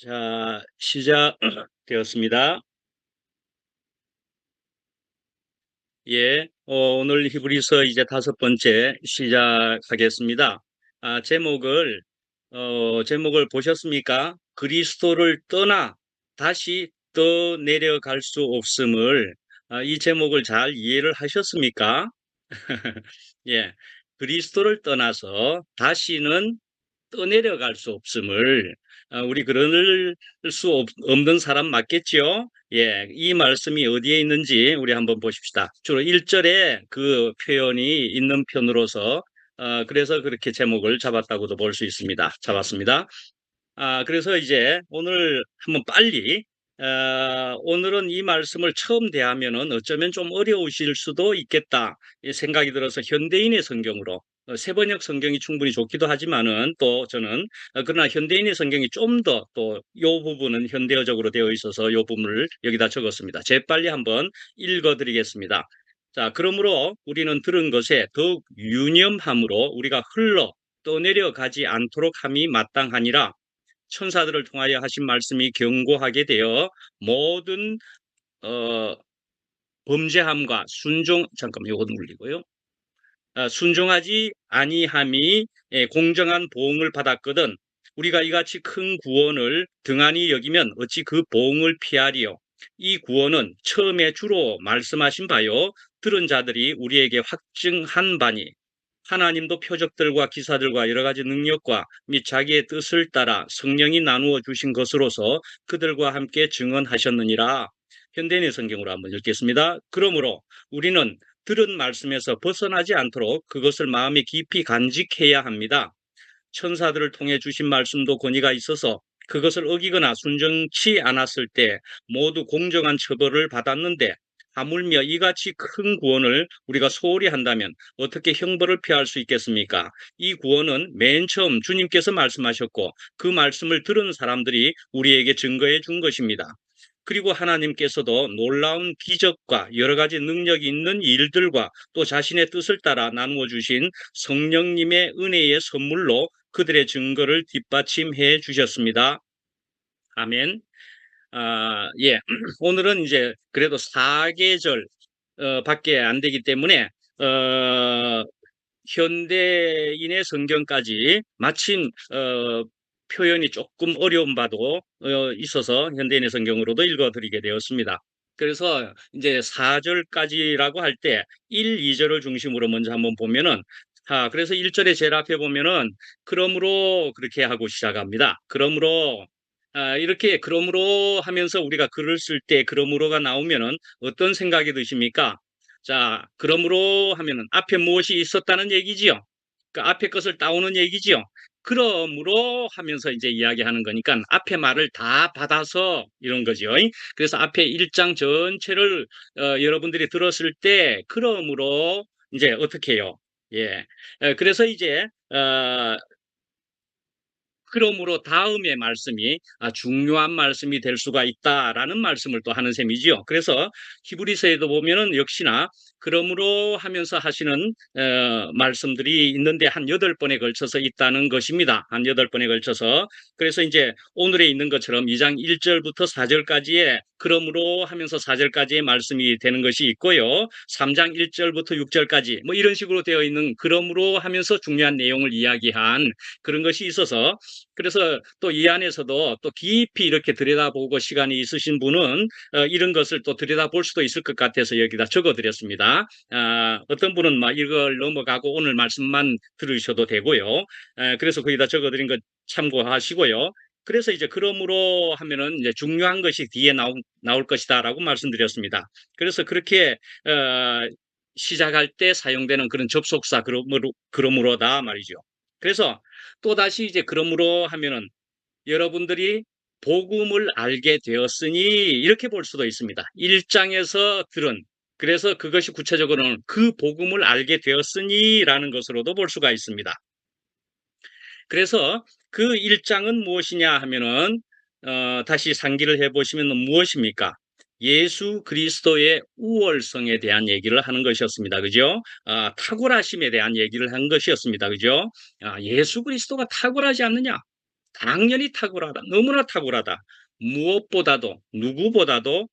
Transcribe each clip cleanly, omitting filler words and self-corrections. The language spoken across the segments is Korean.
자, 시작되었습니다. 예, 오늘 히브리서 이제 다섯 번째 시작하겠습니다. 제목을 보셨습니까? 그리스도를 떠나 다시 떠내려갈 수 없음을, 이 제목을 잘 이해를 하셨습니까? 예, 그리스도를 떠나서 다시는 떠내려갈 수 없음을, 우리 그럴 수 없는 사람 맞겠지요? 예, 이 말씀이 어디에 있는지 우리 한번 보십시다. 주로 1절에 그 표현이 있는 편으로서 그래서 그렇게 제목을 잡았다고도 볼 수 있습니다. 잡았습니다. 그래서 이제 오늘 한번 빨리, 오늘은 이 말씀을 처음 대하면은 어쩌면 좀 어려우실 수도 있겠다 이 생각이 들어서 현대인의 성경으로, 세번역 성경이 충분히 좋기도 하지만은 또 저는, 그러나 현대인의 성경이 좀 더 또 요 부분은 현대어적으로 되어 있어서 요 부분을 여기다 적었습니다. 재빨리 한번 읽어드리겠습니다. 자, 그러므로 우리는 들은 것에 더욱 유념함으로 우리가 흘러 떠내려가지 않도록 함이 마땅하니라. 천사들을 통하여 하신 말씀이 경고하게 되어 모든 어, 범죄함과 잠깐만 요거 눌리고요. 순종하지 아니함이 공정한 보응을 받았거든 우리가 이같이 큰 구원을 등한히 여기면 어찌 그 보응을 피하리요. 이 구원은 처음에 주로 말씀하신 바요 들은 자들이 우리에게 확증한 바니 하나님도 표적들과 기사들과 여러 가지 능력과 및 자기의 뜻을 따라 성령이 나누어 주신 것으로서 그들과 함께 증언하셨느니라. 현대인의 성경으로 한번 읽겠습니다. 그러므로 우리는 들은 말씀에서 벗어나지 않도록 그것을 마음에 깊이 간직해야 합니다. 천사들을 통해 주신 말씀도 권위가 있어서 그것을 어기거나 순종치 않았을 때 모두 공정한 처벌을 받았는데 하물며 이같이 큰 구원을 우리가 소홀히 한다면 어떻게 형벌을 피할 수 있겠습니까? 이 구원은 맨 처음 주님께서 말씀하셨고 그 말씀을 들은 사람들이 우리에게 증거해 준 것입니다. 그리고 하나님께서도 놀라운 기적과 여러 가지 능력이 있는 일들과 또 자신의 뜻을 따라 나누어 주신 성령님의 은혜의 선물로 그들의 증거를 뒷받침해 주셨습니다. 아멘. 예. 오늘은 이제 그래도 4계절 밖에 안 되기 때문에 현대인의 성경까지 마침 표현이 조금 어려운 바도 있어서 현대인의 성경으로도 읽어드리게 되었습니다. 그래서 이제 4절까지라고 할 때 1, 2절을 중심으로 먼저 한번 보면은, 그래서 1절에 제일 앞에 보면은 그러므로 그렇게 하고 시작합니다. 그러므로, 이렇게 그러므로 하면서 우리가 글을 쓸 때 그러므로가 나오면은 어떤 생각이 드십니까? 자, 그러므로 하면은 앞에 무엇이 있었다는 얘기지요. 그 앞에 것을 따오는 얘기지요. 그러므로 하면서 이제 이야기하는 거니까 앞에 말을 다 받아서 이런 거죠. 그래서 앞에 1장 전체를 여러분들이 들었을 때 그러므로 이제 어떻게 해요? 예. 그래서 이제 그러므로 다음의 말씀이 중요한 말씀이 될 수가 있다라는 말씀을 또 하는 셈이지요. 그래서 히브리서에도 보면은 역시나 그러므로 하면서 하시는 말씀들이 있는데 한 8번에 걸쳐서 있다는 것입니다. 한 8번에 걸쳐서. 그래서 이제 오늘에 있는 것처럼 2장 1절부터 4절까지의 그러므로 하면서 4절까지의 말씀이 되는 것이 있고요. 3장 1절부터 6절까지 뭐 이런 식으로 되어 있는 그러므로 하면서 중요한 내용을 이야기한 그런 것이 있어서, 그래서 또 이 안에서도 또 깊이 이렇게 들여다보고 시간이 있으신 분은 이런 것을 또 들여다볼 수도 있을 것 같아서 여기다 적어드렸습니다. 어떤 분은 막 이걸 넘어가고 오늘 말씀만 들으셔도 되고요. 그래서 거기다 적어드린 것 참고하시고요. 그래서 이제 그러므로 하면은 이제 중요한 것이 뒤에 나올 것이다라고 말씀드렸습니다. 그래서 그렇게 시작할 때 사용되는 그런 접속사 그러므로다 말이죠. 그래서 또다시 이제 그러므로 하면은 여러분들이 복음을 알게 되었으니 이렇게 볼 수도 있습니다. 1장에서 들은, 그래서 그것이 구체적으로는 그 복음을 알게 되었으니라는 것으로도 볼 수가 있습니다. 그래서 그 1장은 무엇이냐 하면은 다시 상기를 해보시면 무엇입니까? 예수 그리스도의 우월성에 대한 얘기를 하는 것이었습니다. 그죠? 탁월하심에 대한 얘기를 한 것이었습니다. 그죠? 예수 그리스도가 탁월하지 않느냐? 당연히 탁월하다. 너무나 탁월하다. 무엇보다도 누구보다도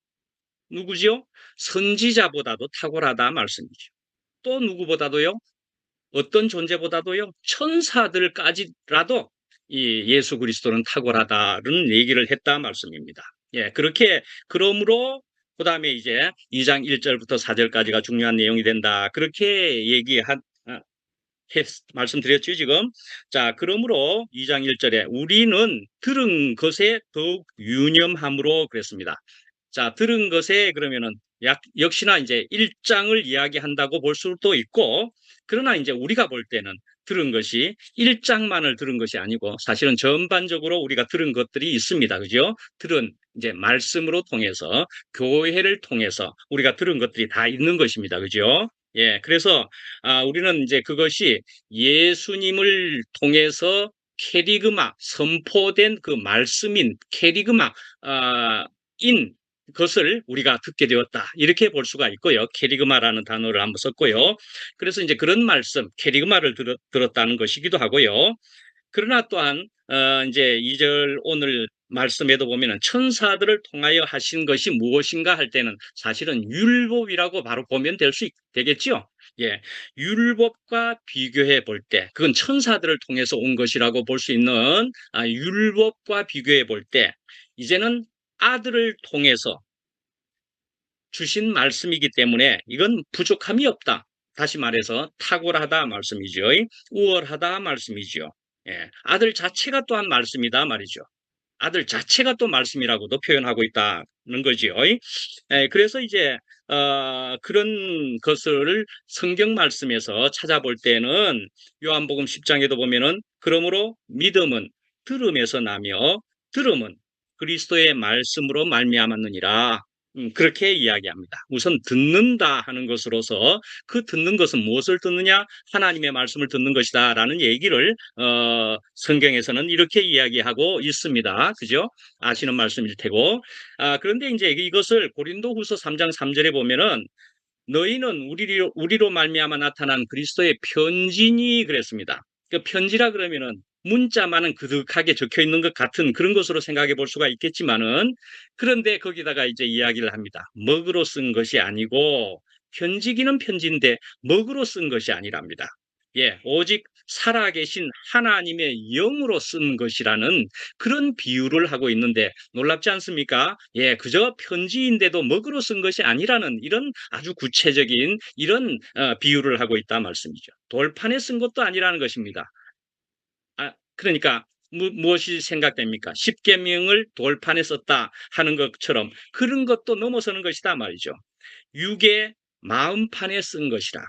누구지요? 선지자보다도 탁월하다 말씀이죠. 또 누구보다도요? 어떤 존재보다도요? 천사들까지라도 이 예수 그리스도는 탁월하다는 얘기를 했다 말씀입니다. 예, 그렇게 그러므로 그다음에 이제 2장 1 절부터 4 절까지가 중요한 내용이 된다. 그렇게 얘기한 말씀드렸죠, 지금. 자, 그러므로 2장 1 절에 우리는 들은 것에 더욱 유념함으로 그랬습니다. 자, 들은 것에 그러면은 역시나 이제 1 장을 이야기한다고 볼 수도 있고, 그러나 이제 우리가 볼 때는 들은 것이 1 장만을 들은 것이 아니고 사실은 전반적으로 우리가 들은 것들이 있습니다. 그죠? 들은 이제 말씀으로 통해서 교회를 통해서 우리가 들은 것들이 다 있는 것입니다. 그죠? 예. 그래서 우리는 이제 그것이 예수님을 통해서 캐리그마 선포된 그 말씀인 캐리그마 인 것을 우리가 듣게 되었다. 이렇게 볼 수가 있고요. 캐리그마라는 단어를 한번 썼고요. 그래서 이제 그런 말씀, 캐리그마를 들었다는 것이기도 하고요. 그러나 또한 이제 2절 오늘 말씀에도 보면은 천사들을 통하여 하신 것이 무엇인가 할 때는 사실은 율법이라고 바로 보면 되겠죠. 예. 율법과 비교해 볼 때, 그건 천사들을 통해서 온 것이라고 볼 수 있는 율법과 비교해 볼 때, 이제는 아들을 통해서 주신 말씀이기 때문에 이건 부족함이 없다. 다시 말해서 탁월하다 말씀이죠. 우월하다 말씀이죠. 예. 아들 자체가 또한 말씀이다 말이죠. 아들 자체가 또 말씀이라고도 표현하고 있다는 거지요. 예, 그래서 이제 그런 것을 성경 말씀에서 찾아볼 때는 요한복음 10장에도 보면은 그러므로 믿음은 들음에서 나며 들음은 그리스도의 말씀으로 말미암았느니라. 그렇게 이야기합니다. 우선 듣는다 하는 것으로서 그 듣는 것은 무엇을 듣느냐? 하나님의 말씀을 듣는 것이다라는 얘기를 성경에서는 이렇게 이야기하고 있습니다. 그죠? 아시는 말씀일 테고. 그런데 이제 이것을 고린도후서 3장 3절에 보면은 너희는 우리로 말미암아 나타난 그리스도의 편지니 그랬습니다. 그 편지라 그러면은 문자만은 그득하게 적혀 있는 것 같은 그런 것으로 생각해 볼 수가 있겠지만은 그런데 거기다가 이제 이야기를 합니다. 먹으로 쓴 것이 아니고 편지기는 편지인데 먹으로 쓴 것이 아니랍니다. 예, 오직 살아계신 하나님의 영으로 쓴 것이라는 그런 비유를 하고 있는데 놀랍지 않습니까? 예, 그저 편지인데도 먹으로 쓴 것이 아니라는 이런 아주 구체적인 이런 비유를 하고 있다 말씀이죠. 돌판에 쓴 것도 아니라는 것입니다. 그러니까 무엇이 생각됩니까? 십계명을 돌판에 썼다 하는 것처럼 그런 것도 넘어서는 것이다 말이죠. 육의 마음판에 쓴 것이라.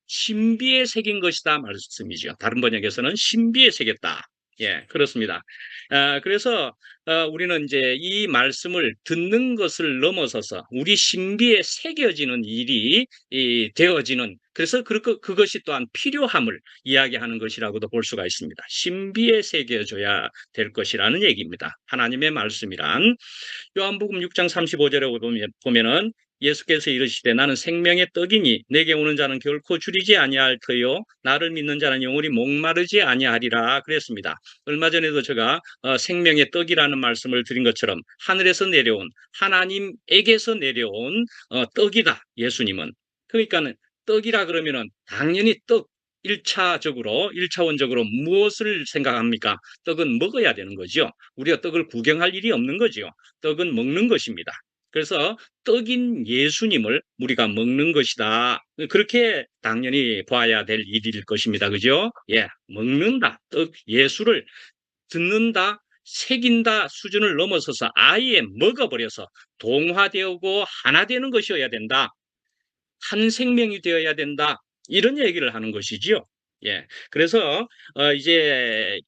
신비에 새긴 것이다 말씀이죠. 다른 번역에서는 신비에 새겼다. 예, 그렇습니다. 그래서 우리는 이제 이 말씀을 듣는 것을 넘어서서 우리 신비에 새겨지는 일이 되어지는 그래서 그것이 또한 필요함을 이야기하는 것이라고도 볼 수가 있습니다. 신비에 새겨져야 될 것이라는 얘기입니다. 하나님의 말씀이란 요한복음 6장 35절에 보면은 예수께서 이르시되 나는 생명의 떡이니 내게 오는 자는 결코 줄이지 아니할 터요 나를 믿는 자는 영원히 목마르지 아니하리라 그랬습니다. 얼마 전에도 제가 생명의 떡이라는 말씀을 드린 것처럼 하늘에서 내려온 하나님에게서 내려온 떡이다 예수님은. 그러니까는 떡이라 그러면은 당연히 떡 1차원적으로 무엇을 생각합니까? 떡은 먹어야 되는 거죠. 우리가 떡을 구경할 일이 없는 거죠. 떡은 먹는 것입니다. 그래서 떡인 예수님을 우리가 먹는 것이다. 그렇게 당연히 봐야 될 일일 것입니다. 그죠? 예, 먹는다. 떡 예수를 듣는다. 새긴다 수준을 넘어서서 아예 먹어버려서 동화되고 하나 되는 것이어야 된다. 한 생명이 되어야 된다. 이런 얘기를 하는 것이지요. 예. 그래서 이제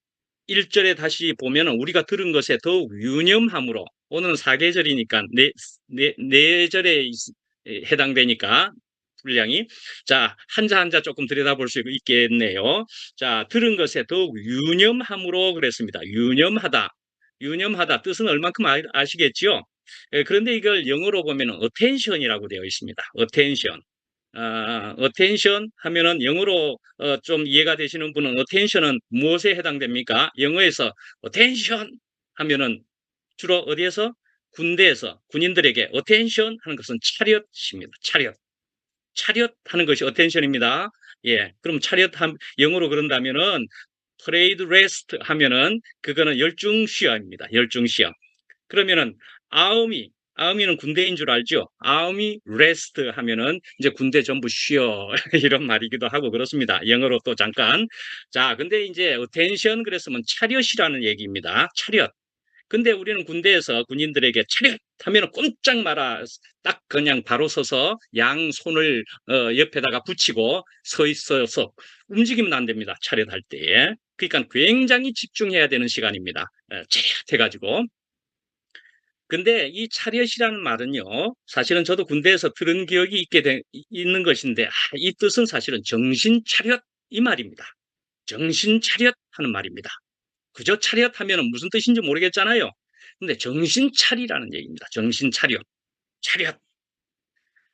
1 절에 다시 보면은 우리가 들은 것에 더욱 유념함으로 오늘은 사계절이니까 네 절에 해당되니까 분량이 자, 한자 한자 조금 들여다볼 수 있겠네요. 자, 들은 것에 더욱 유념함으로 그랬습니다. 유념하다. 유념하다 뜻은 얼만큼 아시겠죠? 예, 그런데 이걸 영어로 보면은 attention이라고 되어 있습니다. attention. attention 하면은 영어로 좀 이해가 되시는 분은 attention은 무엇에 해당됩니까? 영어에서 attention 하면은 주로 어디에서? 군대에서 군인들에게 attention 하는 것은 차렷입니다. 차렷. 차렷 하는 것이 attention입니다. 예. 그럼 차렷 영어로 그런다면은 parade rest 하면은 그거는 열중시험입니다. 열중시험. 그러면은 아우미는 군대인 줄 알죠? 아우미 레스트 하면은 이제 군대 전부 쉬어 이런 말이기도 하고 그렇습니다. 영어로 또 잠깐. 자, 근데 이제 attention 그랬으면 차렷이라는 얘기입니다. 차렷. 근데 우리는 군대에서 군인들에게 차렷 하면은 꼼짝 마라. 딱 그냥 바로 서서 양 손을 옆에다가 붙이고 서 있어서 움직이면 안 됩니다. 차렷할 때에. 그러니까 굉장히 집중해야 되는 시간입니다. 차렷해가지고. 근데 이 차렷이라는 말은요, 사실은 저도 군대에서 들은 기억이 있는 것인데, 이 뜻은 사실은 정신 차렷 이 말입니다. 정신 차렷 하는 말입니다. 그저 차렷 하면 무슨 뜻인지 모르겠잖아요. 근데 정신 차리라는 얘기입니다. 정신 차렷. 차렷.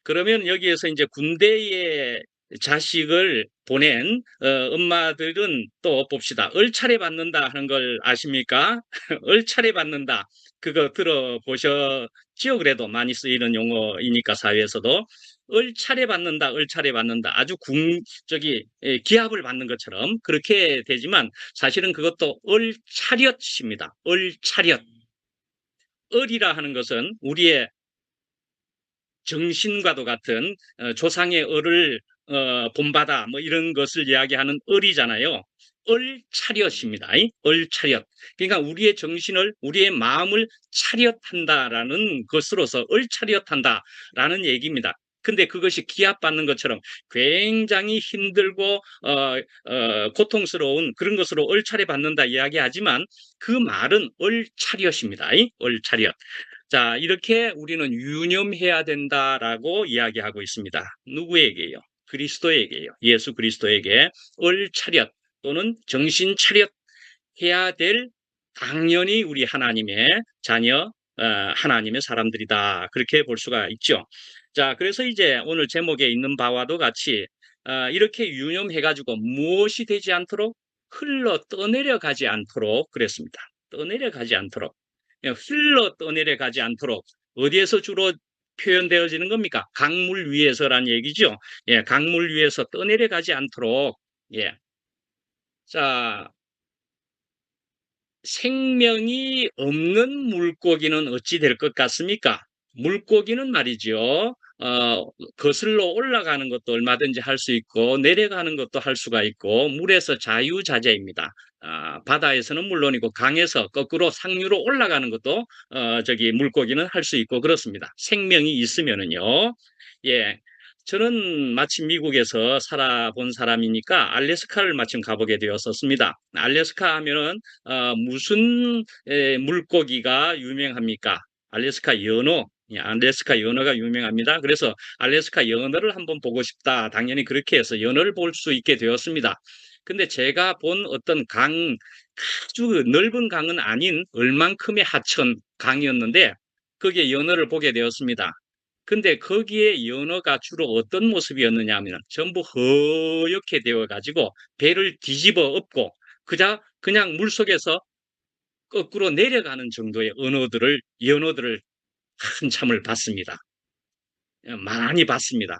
그러면 여기에서 이제 군대에 자식을 보낸 엄마들은 또 봅시다. 얼차례 받는다 하는 걸 아십니까? 얼차례 받는다. 그거 들어보셨지요? 그래도 많이 쓰이는 용어이니까 사회에서도. 얼차례 받는다, 얼차례 받는다. 아주 기합을 받는 것처럼 그렇게 되지만 사실은 그것도 얼차렷입니다. 얼차렷. 얼이라 하는 것은 우리의 정신과도 같은 조상의 을을 본받아 뭐 이런 것을 이야기하는 을이잖아요. 을차렷입니다. 을차렷. 그러니까 우리의 정신을 우리의 마음을 차렷한다라는 것으로서 을차렷한다라는 얘기입니다. 근데 그것이 기합받는 것처럼 굉장히 힘들고 고통스러운 그런 것으로 얼차례 받는다 이야기하지만 그 말은 을차렷입니다. 을차렷. 자, 이렇게 우리는 유념해야 된다라고 이야기하고 있습니다. 누구에게요? 그리스도에게요. 예수 그리스도에게 을차렷 또는 정신 차렷 해야 될 당연히 우리 하나님의 자녀, 하나님의 사람들이다. 그렇게 볼 수가 있죠. 자, 그래서 이제 오늘 제목에 있는 바와도 같이 이렇게 유념해가지고 무엇이 되지 않도록 흘러 떠내려가지 않도록 그랬습니다. 떠내려가지 않도록. 흘러 떠내려가지 않도록 어디에서 주로 표현되어지는 겁니까? 강물 위에서란 얘기죠. 예, 강물 위에서 떠내려가지 않도록. 예. 자, 생명이 없는 물고기는 어찌 될 것 같습니까? 물고기는 말이죠. 거슬러 올라가는 것도 얼마든지 할 수 있고, 내려가는 것도 할 수가 있고, 물에서 자유자재입니다. 바다에서는 물론이고, 강에서 거꾸로 상류로 올라가는 것도, 물고기는 할 수 있고, 그렇습니다. 생명이 있으면은요. 예. 저는 마침 미국에서 살아본 사람이니까 알래스카를 마침 가보게 되었었습니다. 알래스카 하면은 무슨 물고기가 유명합니까? 알래스카 연어. 예, 알래스카 연어가 유명합니다. 그래서 알래스카 연어를 한번 보고 싶다. 당연히 그렇게 해서 연어를 볼 수 있게 되었습니다. 근데 제가 본 어떤 아주 넓은 강은 아닌 얼만큼의 하천 강이었는데 거기에 연어를 보게 되었습니다. 근데 거기에 연어가 주로 어떤 모습이었느냐 하면 전부 허옇게 되어 가지고 배를 뒤집어 엎고 그냥 물속에서 거꾸로 내려가는 정도의 연어들을 한참을 봤습니다. 많이 봤습니다.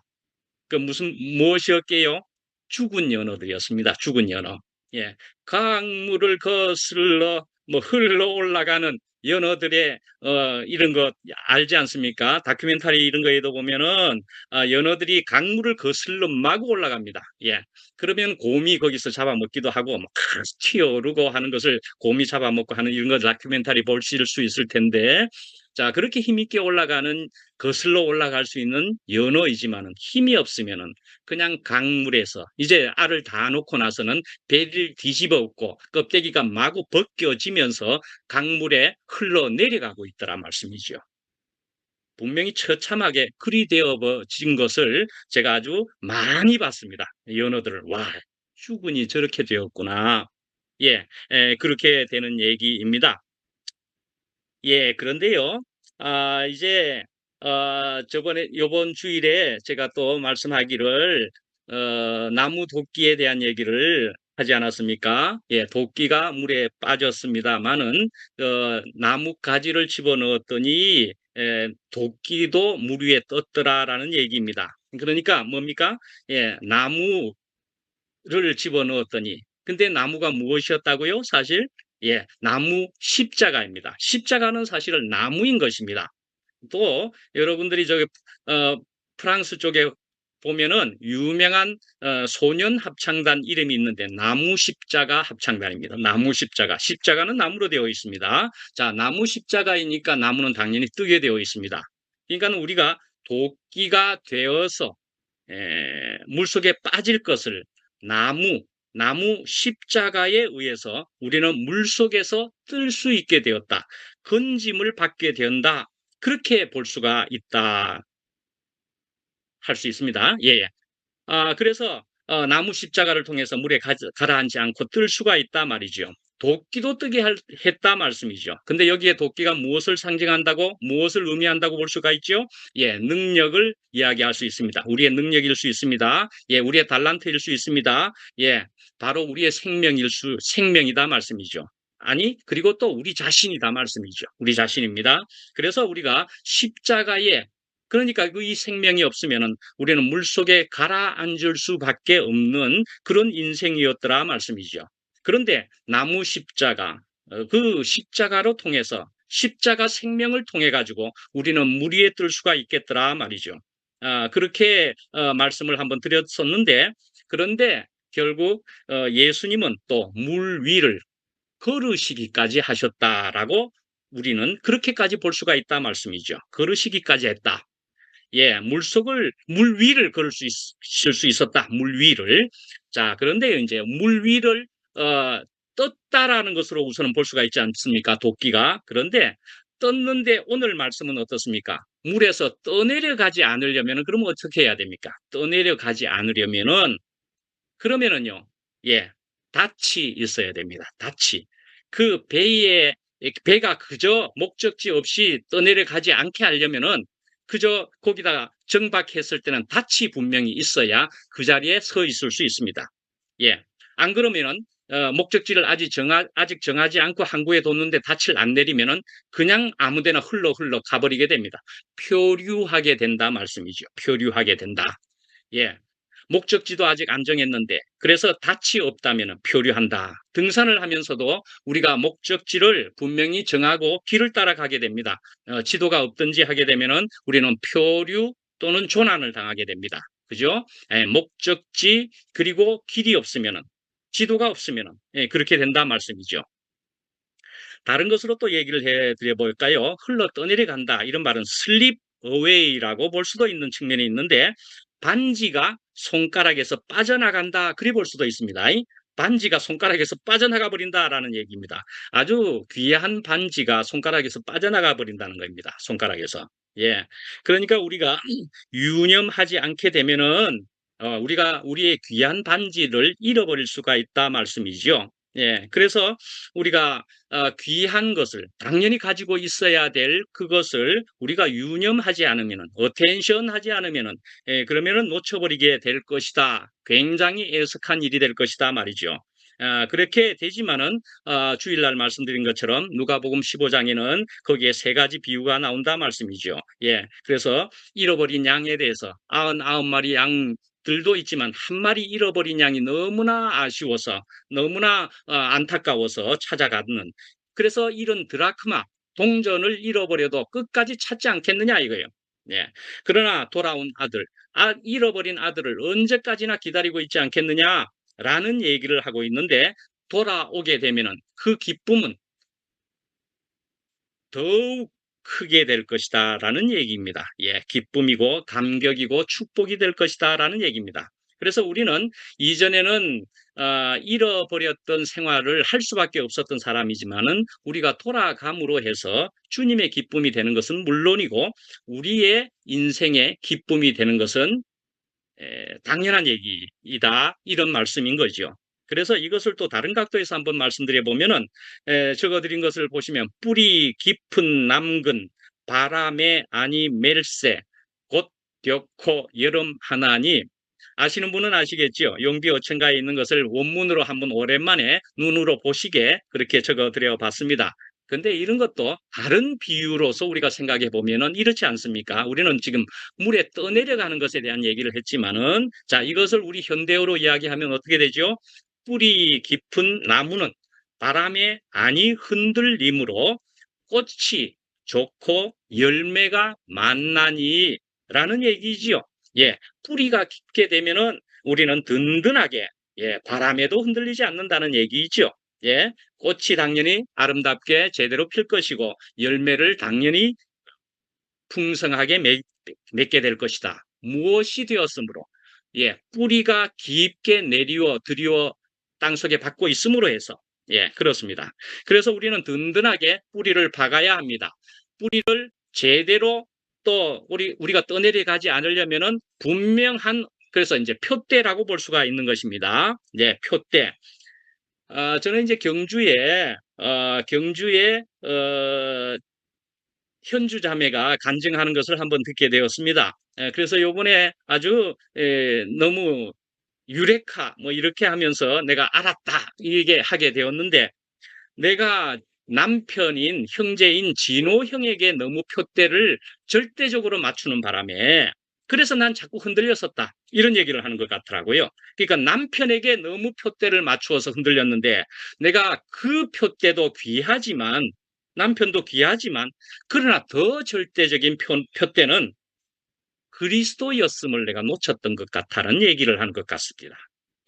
무엇이었게요? 죽은 연어들이었습니다. 죽은 연어. 예. 강물을 거슬러 흘러 올라가는 연어들의 이런 거 알지 않습니까? 다큐멘터리 이런 거에도 보면은 연어들이 강물을 거슬러 마구 올라갑니다. 예. 그러면 곰이 거기서 잡아먹기도 하고 막 튀어오르고 하는 것을 곰이 잡아먹고 하는 이런 거 다큐멘터리 보실 수 있을 텐데 자, 그렇게 힘있게 거슬러 올라갈 수 있는 연어이지만은 힘이 없으면은 그냥 강물에서 이제 알을 다 놓고 나서는 배를 뒤집어 엎고 껍데기가 마구 벗겨지면서 강물에 흘러내려가고 있더라 말씀이죠. 분명히 처참하게 그리 되어진 것을 제가 아주 많이 봤습니다. 연어들을. 와, 죽으니 저렇게 되었구나. 예, 그렇게 되는 얘기입니다. 예, 그런데요. 이제 저번에 요번 주일에 제가 또 말씀하기를 나무 도끼에 대한 얘기를 하지 않았습니까? 예, 도끼가 물에 빠졌습니다마는 나무 가지를 집어넣었더니 도끼도 물 위에 떴더라라는 얘기입니다. 그러니까 뭡니까? 예, 나무를 집어넣었더니 근데 나무가 무엇이었다고요? 사실 예, 나무 십자가입니다. 십자가는 사실은 나무인 것입니다. 또 여러분들이 저기 어, 프랑스 쪽에 보면은 유명한 소년 합창단 이름이 있는데 나무 십자가 합창단입니다. 나무 십자가. 십자가는 나무로 되어 있습니다. 자, 나무 십자가이니까 나무는 당연히 뜨게 되어 있습니다. 그러니까 우리가 도끼가 되어서 물속에 빠질 것을 나무, 나무 십자가에 의해서 우리는 물속에서 뜰 수 있게 되었다. 건짐을 받게 된다. 그렇게 볼 수가 있다. 할 수 있습니다. 예, 예. 그래서 나무 십자가를 통해서 물에 가라앉지 않고 뜰 수가 있다 말이죠. 도끼도 뜨게 했다 말씀이죠. 근데 여기에 도끼가 무엇을 상징한다고, 무엇을 의미한다고 볼 수가 있죠? 예, 능력을 이야기할 수 있습니다. 우리의 능력일 수 있습니다. 예, 우리의 달란트일 수 있습니다. 예, 바로 우리의 생명이다 말씀이죠. 아니, 그리고 또 우리 자신이다 말씀이죠. 우리 자신입니다. 그래서 우리가 십자가에 그러니까 그 이 생명이 없으면은 우리는 물속에 가라앉을 수밖에 없는 그런 인생이었더라 말씀이죠. 그런데 나무 십자가, 그 십자가로 통해서 십자가 생명을 통해 가지고 우리는 물 위에 뜰 수가 있겠더라 말이죠. 그렇게 말씀을 한번 드렸었는데 그런데 결국 예수님은 또 물 위를 걸으시기까지 하셨다라고 우리는 그렇게까지 볼 수가 있다 말씀이죠. 걸으시기까지 했다. 예, 물 위를 걸을 수 있을 수 있었다. 물 위를. 자, 그런데 이제 물 위를 떴다라는 것으로 우선은 볼 수가 있지 않습니까? 도끼가. 그런데 떴는데 오늘 말씀은 어떻습니까? 물에서 떠내려가지 않으려면 그러면 어떻게 해야 됩니까? 떠내려가지 않으려면은 그러면은요. 예. 닻이 있어야 됩니다. 닻이. 그 배가 그저 목적지 없이 떠내려가지 않게 하려면은 그저 거기다가 정박했을 때는 닻이 분명히 있어야 그 자리에 서 있을 수 있습니다. 예. 안 그러면은 목적지를 아직 정하지 않고 항구에 뒀는데 닻을 안 내리면은 그냥 아무 데나 흘러 가버리게 됩니다. 표류하게 된다 말씀이죠. 표류하게 된다. 예. 목적지도 아직 안 정했는데 그래서 닻이 없다면 표류한다. 등산을 하면서도 우리가 목적지를 분명히 정하고 길을 따라가게 됩니다. 지도가 없든지 하게 되면은 우리는 표류 또는 조난을 당하게 됩니다. 그죠? 예, 목적지 그리고 길이 없으면은 지도가 없으면은 예, 그렇게 된다 말씀이죠. 다른 것으로 또 얘기를 해드려 볼까요? 흘러 떠내려 간다. 이런 말은 슬립 어웨이라고 볼 수도 있는 측면이 있는데 반지가 손가락에서 빠져나간다. 그래 볼 수도 있습니다. 반지가 손가락에서 빠져나가 버린다라는 얘기입니다. 아주 귀한 반지가 손가락에서 빠져나가 버린다는 겁니다. 손가락에서. 예. 그러니까 우리가 유념하지 않게 되면은 우리가 우리의 귀한 반지를 잃어버릴 수가 있다 말씀이죠. 예. 그래서 우리가 귀한 것을 당연히 가지고 있어야 될 그것을 우리가 유념하지 않으면은 어텐션 하지 않으면은 예, 그러면은 놓쳐버리게 될 것이다. 굉장히 애석한 일이 될 것이다 말이죠. 그렇게 되지만은 주일날 말씀드린 것처럼 누가복음 15장에는 거기에 세 가지 비유가 나온다 말씀이죠. 예, 그래서 잃어버린 양에 대해서 99마리 양들도 있지만 한 마리 잃어버린 양이 너무나 아쉬워서 너무나 안타까워서 찾아가는 그래서 이런 드라크마 동전을 잃어버려도 끝까지 찾지 않겠느냐 이거예요. 예. 그러나 돌아온 아들, 잃어버린 아들을 언제까지나 기다리고 있지 않겠느냐라는 얘기를 하고 있는데 돌아오게 되면은 그 기쁨은 더욱 크게 될 것이다라는 얘기입니다. 예, 기쁨이고 감격이고 축복이 될 것이다라는 얘기입니다. 그래서 우리는 이전에는 잃어버렸던 생활을 할 수밖에 없었던 사람이지만은 우리가 돌아감으로 해서 주님의 기쁨이 되는 것은 물론이고 우리의 인생의 기쁨이 되는 것은 당연한 얘기이다. 이런 말씀인 거죠. 그래서 이것을 또 다른 각도에서 한번 말씀드려 보면은 적어드린 것을 보시면 뿌리 깊은 남근 바람에 아니 멜세 곧 벽호 여름 하나니. 아시는 분은 아시겠죠? 용비 어천가에 있는 것을 원문으로 한번 오랜만에 눈으로 보시게 그렇게 적어 드려 봤습니다. 근데 이런 것도 다른 비유로서 우리가 생각해 보면은 이렇지 않습니까? 우리는 지금 물에 떠내려가는 것에 대한 얘기를 했지만은, 자, 이것을 우리 현대어로 이야기하면 어떻게 되죠? 뿌리 깊은 나무는 바람에 아니 흔들림으로 꽃이 좋고 열매가 많나니 라는 얘기지요. 예, 뿌리가 깊게 되면은 우리는 든든하게, 예, 바람에도 흔들리지 않는다는 얘기죠. 예, 꽃이 당연히 아름답게 제대로 필 것이고 열매를 당연히 풍성하게 맺게 될 것이다. 무엇이 되었으므로, 예, 뿌리가 깊게 내리워 들이워 땅속에 박고 있음으로 해서, 예, 그렇습니다. 그래서 우리는 든든하게 뿌리를 박아야 합니다. 뿌리를 제대로 또 우리가 떠내려가지 않으려면은 분명한, 그래서 이제 표대라고 볼 수가 있는 것입니다. 예, 표대. 저는 이제 경주에 현주 자매가 간증하는 것을 한번 듣게 되었습니다. 그래서 요번에 아주 너무 유레카 뭐 이렇게 하면서 내가 알았다 이게 하게 되었는데, 내가 남편인 형제인 진호 형에게 너무 표대를 절대적으로 맞추는 바람에 그래서 난 자꾸 흔들렸었다 이런 얘기를 하는 것 같더라고요. 그러니까 남편에게 너무 표대를 맞추어서 흔들렸는데, 내가 그 표대도 귀하지만 남편도 귀하지만 그러나 더 절대적인 표대는 그리스도였음을 내가 놓쳤던 것 같다는 얘기를 하는 것 같습니다.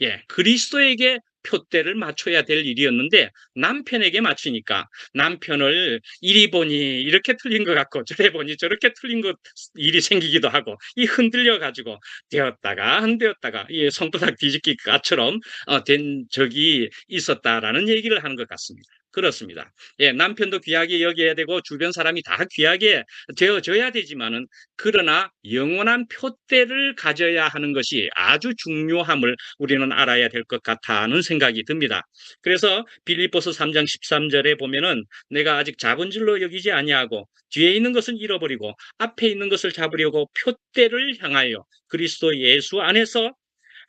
예, 그리스도에게 표대를 맞춰야 될 일이었는데 남편에게 맞추니까 남편을 이리 보니 이렇게 틀린 것 같고 저래 보니 저렇게 틀린 것 일이 생기기도 하고, 이 흔들려 가지고 되었다가 안 되었다가 이 손바닥 뒤집기처럼 된 적이 있었다라는 얘기를 하는 것 같습니다. 그렇습니다. 예, 남편도 귀하게 여겨야 되고 주변 사람이 다 귀하게 되어줘야 되지만은, 그러나 영원한 표대를 가져야 하는 것이 아주 중요함을 우리는 알아야 될 것 같다는 생각이 듭니다. 그래서 빌립보서 3장 13절에 보면은 내가 아직 잡은 줄로 여기지 아니하고 뒤에 있는 것은 잃어버리고 앞에 있는 것을 잡으려고 표대를 향하여 그리스도 예수 안에서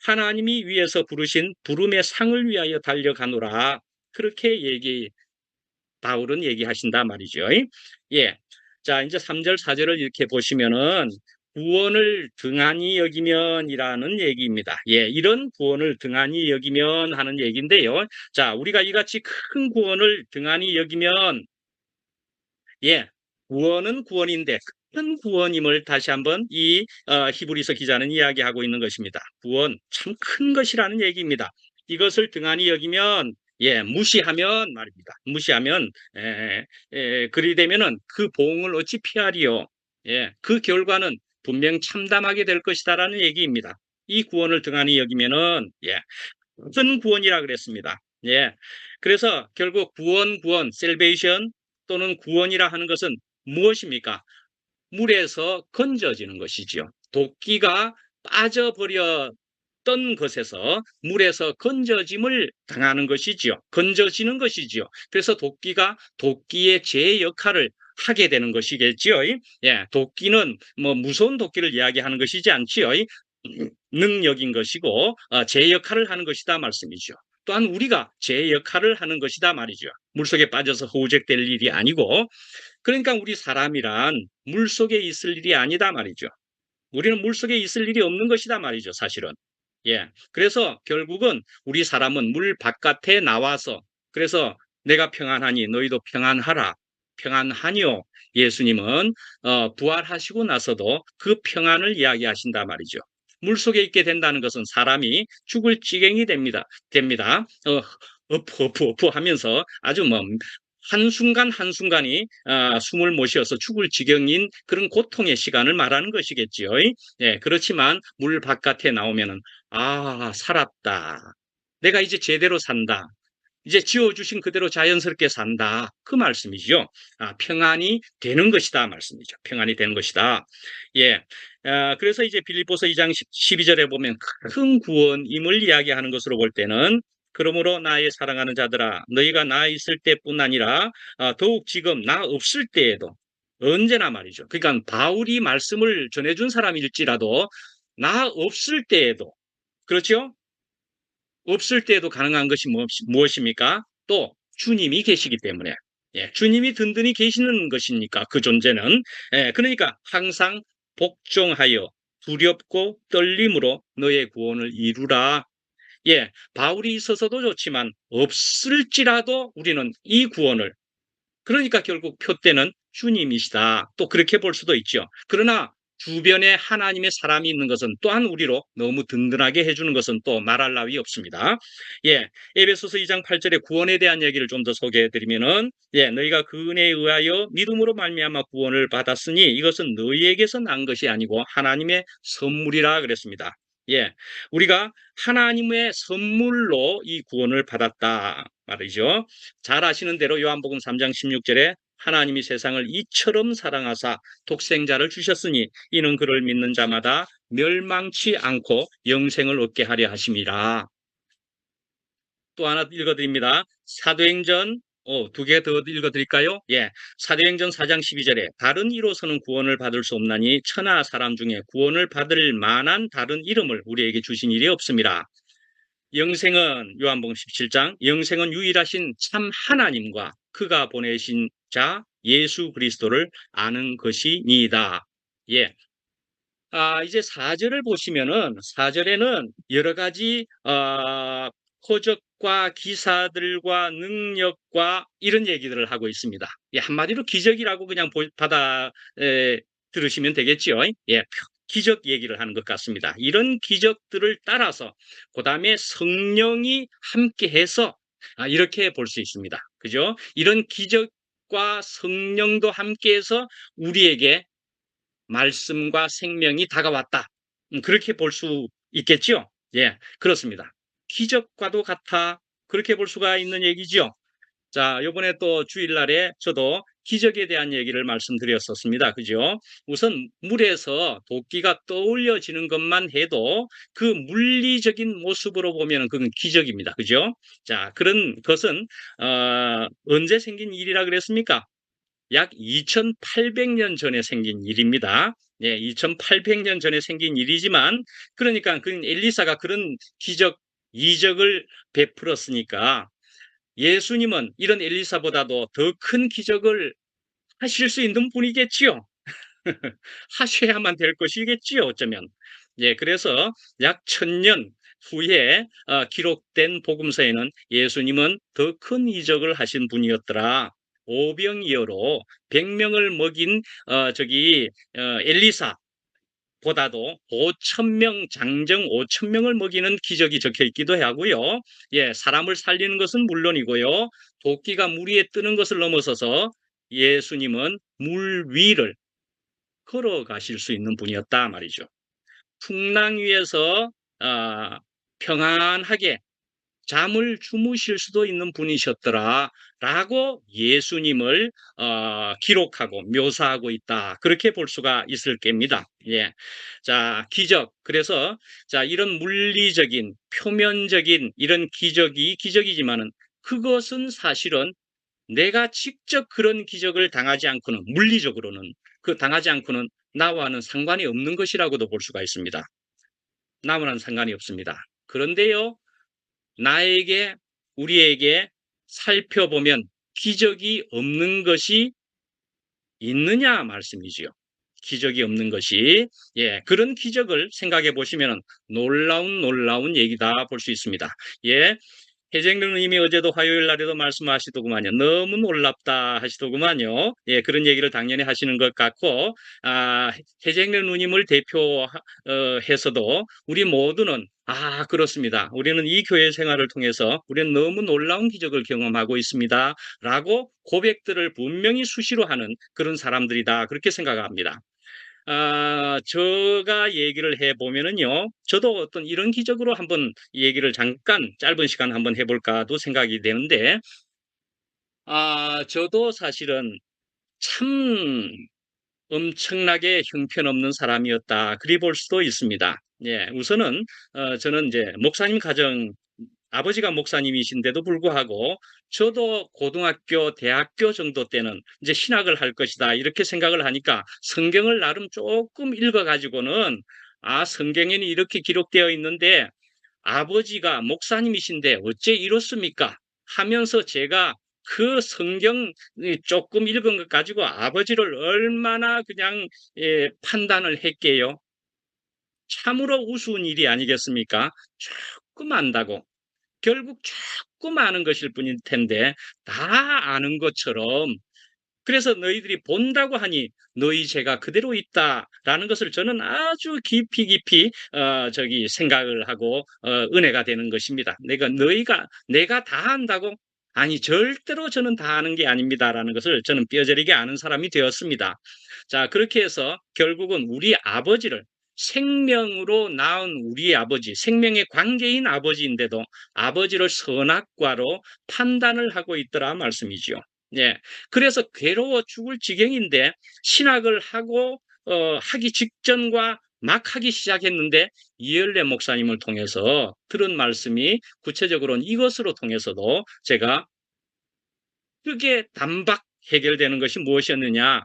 하나님이 위에서 부르신 부름의 상을 위하여 달려가노라. 그렇게 바울은 얘기하신다 말이죠. 예. 자, 이제 3절, 4절을 이렇게 보시면은 구원을 등한히 여기면이라는 얘기입니다. 예, 이런 구원을 등한히 여기면 하는 얘기인데요. 자, 우리가 이같이 큰 구원을 등한히 여기면, 예, 구원은 구원인데 큰 구원임을 다시 한번 이 히브리서 기자는 이야기하고 있는 것입니다. 구원 참 큰 것이라는 얘기입니다. 이것을 등한히 여기면, 예, 무시하면 말입니다. 무시하면 그리 되면은 그 보응을 어찌 피하리요? 예, 그 결과는 분명 참담하게 될 것이다라는 얘기입니다. 이 구원을 등한히 여기면은, 예, 큰 구원이라 그랬습니다. 예. 그래서 결국 구원, 셀베이션 또는 구원이라 하는 것은 무엇입니까? 물에서 건져지는 것이지요. 도끼가 빠져버렸던 것에서 물에서 건져짐을 당하는 것이지요. 건져지는 것이지요. 그래서 도끼의 제 역할을 하게 되는 것이겠지요. 예, 도끼는 뭐 무서운 도끼를 이야기하는 것이지 않지요. 능력인 것이고 제 역할을 하는 것이다 말씀이죠. 또한 우리가 제 역할을 하는 것이다 말이죠. 물속에 빠져서 허우적될 일이 아니고, 그러니까 우리 사람이란 물속에 있을 일이 아니다 말이죠. 우리는 물속에 있을 일이 없는 것이다 말이죠, 사실은. 예. 그래서 결국은 우리 사람은 물 바깥에 나와서, 그래서 내가 평안하니 너희도 평안하라. 평안하니요. 예수님은 부활하시고 나서도 그 평안을 이야기하신다 말이죠. 물속에 있게 된다는 것은 사람이 죽을 지경이 됩니다. 어프 하면서 아주 뭐 한순간 한순간이 숨을 못 쉬어서 죽을 지경인 그런 고통의 시간을 말하는 것이겠지요. 예, 그렇지만 물 바깥에 나오면은 살았다. 내가 이제 제대로 산다. 이제 지어주신 그대로 자연스럽게 산다. 그 말씀이죠. 평안이 되는 것이다 말씀이죠. 평안이 되는 것이다. 예. 그래서 이제 빌립보서 2장 12절에 보면 큰 구원임을 이야기하는 것으로 볼 때는, 그러므로 나의 사랑하는 자들아 너희가 나 있을 때뿐 아니라 더욱 지금 나 없을 때에도 언제나 말이죠. 그러니까 바울이 말씀을 전해준 사람일지라도 나 없을 때에도, 그렇죠? 없을 때에도 가능한 것이 무엇입니까? 또 주님이 계시기 때문에. 예, 주님이 든든히 계시는 것이니까 그 존재는. 예, 그러니까 항상 복종하여 두렵고 떨림으로 너의 구원을 이루라. 예, 바울이 있어서도 좋지만 없을지라도 우리는 이 구원을, 그러니까 결국 표대는 주님이시다. 또 그렇게 볼 수도 있죠. 그러나 주변에 하나님의 사람이 있는 것은 또한 우리로 너무 든든하게 해주는 것은 또 말할 나위 없습니다. 예, 에베소서 2장 8절에 구원에 대한 얘기를 좀 더 소개해 드리면은, 예, 너희가 그 은혜에 의하여 믿음으로 말미암아 구원을 받았으니 이것은 너희에게서 난 것이 아니고 하나님의 선물이라 그랬습니다. 예, 우리가 하나님의 선물로 이 구원을 받았다 말이죠. 잘 아시는 대로 요한복음 3장 16절에 하나님이 세상을 이처럼 사랑하사 독생자를 주셨으니 이는 그를 믿는 자마다 멸망치 않고 영생을 얻게 하려 하심이라. 또 하나 읽어드립니다. 사도행전, 두 개 더 읽어드릴까요? 예, 사도행전 4장 12절에 다른 이로서는 구원을 받을 수 없나니 천하 사람 중에 구원을 받을 만한 다른 이름을 우리에게 주신 일이 없습니다. 영생은 요한복음 17장, 영생은 유일하신 참 하나님과 그가 보내신 자 예수 그리스도를 아는 것이니이다. 예. 이제 4절을 보시면은 4절에는 여러 가지 표적과 기사들과 능력과 이런 얘기들을 하고 있습니다. 예, 한마디로 기적이라고 그냥 받아 들으시면 되겠죠. 예, 기적 얘기를 하는 것 같습니다. 이런 기적들을 따라서 그다음에 성령이 함께해서 이렇게 볼 수 있습니다. 그죠? 이런 기적과 성령도 함께해서 우리에게 말씀과 생명이 다가왔다. 그렇게 볼 수 있겠죠? 예, 그렇습니다. 기적과도 같아. 그렇게 볼 수가 있는 얘기죠. 자, 요번에 또 주일날에 저도 기적에 대한 얘기를 말씀드렸었습니다. 그죠? 우선 물에서 도끼가 떠올려지는 것만 해도 그 물리적인 모습으로 보면 그건 기적입니다. 그죠? 자, 그런 것은 언제 생긴 일이라 그랬습니까? 약 2800년 전에 생긴 일입니다. 예, 2800년 전에 생긴 일이지만, 그러니까 그 엘리사가 그런 기적, 이적을 베풀었으니까 예수님은 이런 엘리사보다도 더 큰 기적을 하실 수 있는 분이겠지요. 하셔야만 될 것이겠지요, 어쩌면. 예, 그래서 약 1000년 후에 기록된 복음서에는 예수님은 더 큰 이적을 하신 분이었더라. 오병이어로 100명을 먹인 엘리사 보다도 5,000명, 장정 5,000명을 먹이는 기적이 적혀 있기도 하고요. 예, 사람을 살리는 것은 물론이고요. 도끼가 물 위에 뜨는 것을 넘어서서 예수님은 물 위를 걸어가실 수 있는 분이었다 말이죠. 풍랑 위에서 평안하게 잠을 주무실 수도 있는 분이셨더라라고 예수님을 기록하고 묘사하고 있다. 그렇게 볼 수가 있을 겁니다. 예. 자, 기적. 그래서 자, 이런 물리적인 표면적인 이런 기적이 기적이지만은 그것은 사실은 내가 직접 그런 기적을 당하지 않고는 물리적으로는 그 당하지 않고는 나와는 상관이 없는 것이라고도 볼 수가 있습니다. 나와는 상관이 없습니다. 그런데요, 나에게, 우리에게 살펴보면 기적이 없는 것이 있느냐 말씀이지요. 기적이 없는 것이. 예, 그런 기적을 생각해 보시면 놀라운 얘기다 볼 수 있습니다. 예, 해쟁릉 님이 어제도 화요일 날에도 말씀하시더구만요. 너무 놀랍다 하시더구만요. 예, 그런 얘기를 당연히 하시는 것 같고, 해쟁릉 누님을 대표해서도 우리 모두는 그렇습니다. 우리는 이 교회 생활을 통해서 우리는 너무 놀라운 기적을 경험하고 있습니다. 라고 고백들을 분명히 수시로 하는 그런 사람들이다. 그렇게 생각합니다. 제가 얘기를 해보면은요, 저도 어떤 이런 기적으로 한번 얘기를 잠깐 짧은 시간 한번 해볼까도 생각이 되는데, 저도 사실은 참 엄청나게 형편없는 사람이었다. 그리 볼 수도 있습니다. 예, 우선은, 저는 이제 목사님 가정 아버지가 목사님이신데도 불구하고 저도 고등학교, 대학교 정도 때는 이제 신학을 할 것이다 이렇게 생각을 하니까 성경을 나름 조금 읽어 가지고는 성경에는 이렇게 기록되어 있는데 아버지가 목사님이신데 어째 이렇습니까? 하면서 제가 그 성경 조금 읽은 것 가지고 아버지를 얼마나 그냥 판단을 했게요. 참으로 우스운 일이 아니겠습니까? 조금 안다고. 결국 조금 아는 것일 뿐일 텐데 다 아는 것처럼 그래서 너희들이 본다고 하니 너희 죄가 그대로 있다라는 것을 저는 아주 깊이 깊이 생각을 하고 은혜가 되는 것입니다. 내가 다 안다고? 아니 절대로 저는 다 아는 게 아닙니다라는 것을 저는 뼈저리게 아는 사람이 되었습니다. 자, 그렇게 해서 결국은 우리 아버지를 생명으로 낳은 우리 아버지, 생명의 관계인 아버지인데도 아버지를 선악과로 판단을 하고 있더라 말씀이지요. 예. 그래서 괴로워 죽을 지경인데 신학을 하기 직전과 막 하기 시작했는데 이열래 목사님을 통해서 들은 말씀이 구체적으로는 이것으로 통해서도 제가 크게 단박 해결되는 것이 무엇이었느냐?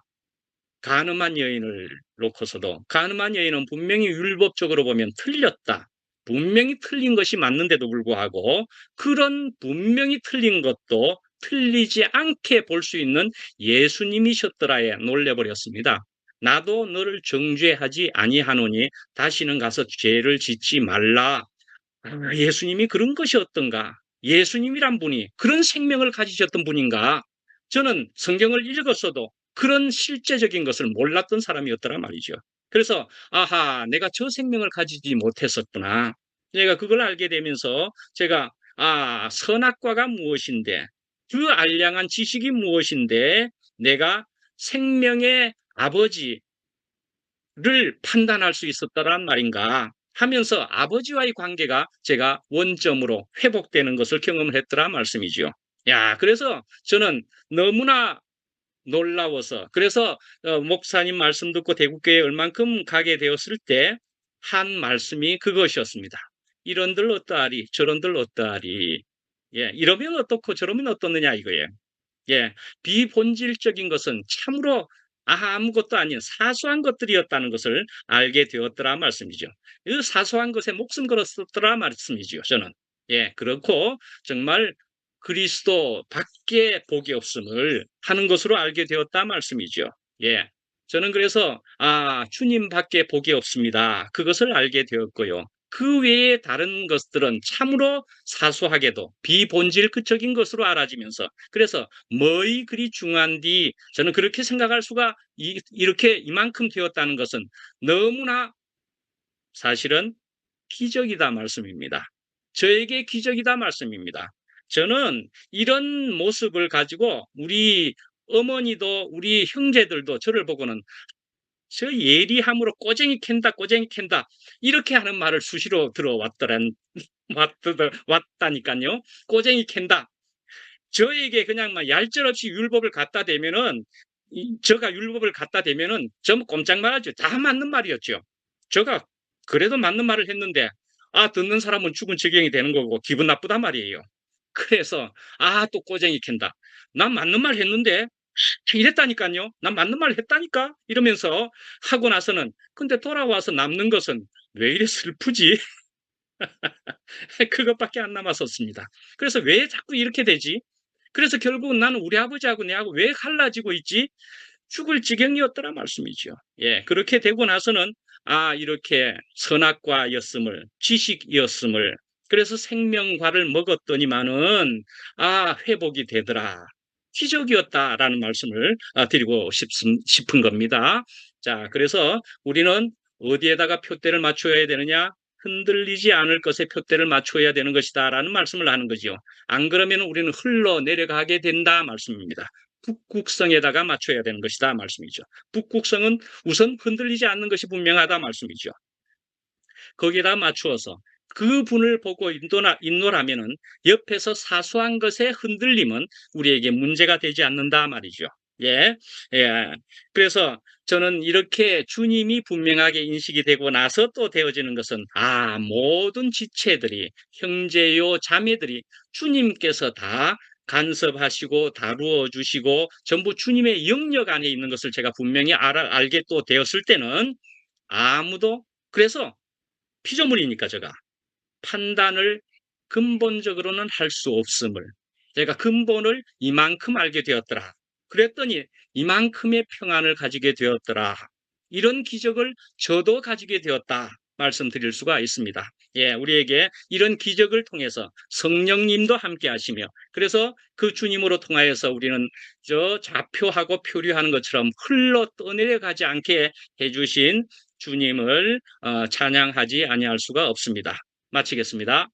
간음한 여인을 놓고서도 간음한 여인은 분명히 율법적으로 보면 틀렸다. 분명히 틀린 것이 맞는데도 불구하고 그런 분명히 틀린 것도 틀리지 않게 볼 수 있는 예수님이셨더라에 놀래버렸습니다. 나도 너를 정죄하지 아니하노니 다시는 가서 죄를 짓지 말라. 예수님이 그런 것이었던가? 예수님이란 분이 그런 생명을 가지셨던 분인가? 저는 성경을 읽었어도 그런 실제적인 것을 몰랐던 사람이었더라 말이죠. 그래서 아하, 내가 저 생명을 가지지 못했었구나. 내가 그걸 알게 되면서 제가 선악과가 무엇인데 그 알량한 지식이 무엇인데 내가 생명의 아버지를 판단할 수 있었다란 말인가 하면서 아버지와의 관계가 제가 원점으로 회복되는 것을 경험을 했더라 말씀이죠. 야, 그래서 저는 너무나 놀라워서 그래서 목사님 말씀 듣고 대구교회 얼만큼 가게 되었을 때 한 말씀이 그것이었습니다. 이런들 어떠하리 저런들 어떠하리. 예, 이러면 어떻고 저러면 어떻느냐 이거예요. 예, 비본질적인 것은 참으로 아무것도 아닌 사소한 것들이었다는 것을 알게 되었더라 말씀이죠. 이 사소한 것에 목숨 걸었었더라 말씀이죠. 저는 그렇고 정말 그리스도 밖에 복이 없음을 하는 것으로 알게 되었다 말씀이죠. 예, 저는 그래서 주님 밖에 복이 없습니다. 그것을 알게 되었고요. 그 외에 다른 것들은 참으로 사소하게도 비본질적인 것으로 알아지면서 그래서 뭐이 그리 중요한디 저는 그렇게 생각할 수가 이렇게 이만큼 되었다는 것은 너무나 사실은 기적이다 말씀입니다. 저에게 기적이다 말씀입니다. 저는 이런 모습을 가지고 우리 어머니도 우리 형제들도 저를 보고는 저 예리함으로 꼬쟁이 캔다 꼬쟁이 캔다 이렇게 하는 말을 수시로 왔다니까요. 꼬쟁이 캔다. 저에게 그냥 막 얄짤없이 율법을 갖다 대면은 저가 율법을 갖다 대면은 전부 꼼짝 말하죠. 다 맞는 말이었죠. 저가 그래도 맞는 말을 했는데 듣는 사람은 죽은 지경이 되는 거고 기분 나쁘단 말이에요. 그래서 또 꼬쟁이 캔다. 난 맞는 말 했는데 이랬다니까요. 난 맞는 말 했다니까 이러면서 하고 나서는 근데 돌아와서 남는 것은 왜 이래 슬프지? 그것밖에 안 남았었습니다. 그래서 왜 자꾸 이렇게 되지? 그래서 결국은 나는 우리 아버지하고 내하고 왜 갈라지고 있지? 죽을 지경이었더라 말씀이죠. 예, 그렇게 되고 나서는 이렇게 선악과였음을 지식이었음을 그래서 생명과를 먹었더니만은 회복이 되더라. 기적이었다라는 말씀을 드리고 싶은 겁니다. 자, 그래서 우리는 어디에다가 표대를 맞춰야 되느냐? 흔들리지 않을 것에 표대를 맞춰야 되는 것이다라는 말씀을 하는 거죠. 안 그러면 우리는 흘러내려가게 된다 말씀입니다. 북극성에다가 맞춰야 되는 것이다 말씀이죠. 북극성은 우선 흔들리지 않는 것이 분명하다 말씀이죠. 거기에다 맞추어서 그 분을 보고 인노라면은 옆에서 사소한 것의 흔들림은 우리에게 문제가 되지 않는다 말이죠. 예. 예. 그래서 저는 이렇게 주님이 분명하게 인식이 되고 나서 또 되어지는 것은 모든 지체들이 형제요 자매들이 주님께서 다 간섭하시고 다루어 주시고 전부 주님의 영역 안에 있는 것을 제가 분명히 알게 또 되었을 때는 아무도, 그래서 피조물이니까 제가 판단을 근본적으로는 할 수 없음을 제가 근본을 이만큼 알게 되었더라. 그랬더니 이만큼의 평안을 가지게 되었더라. 이런 기적을 저도 가지게 되었다. 말씀드릴 수가 있습니다. 예, 우리에게 이런 기적을 통해서 성령님도 함께 하시며, 그래서 그 주님으로 통하여서 우리는 저 좌표하고 표류하는 것처럼 흘러 떠내려 가지 않게 해주신 주님을 찬양하지 아니할 수가 없습니다. 마치겠습니다.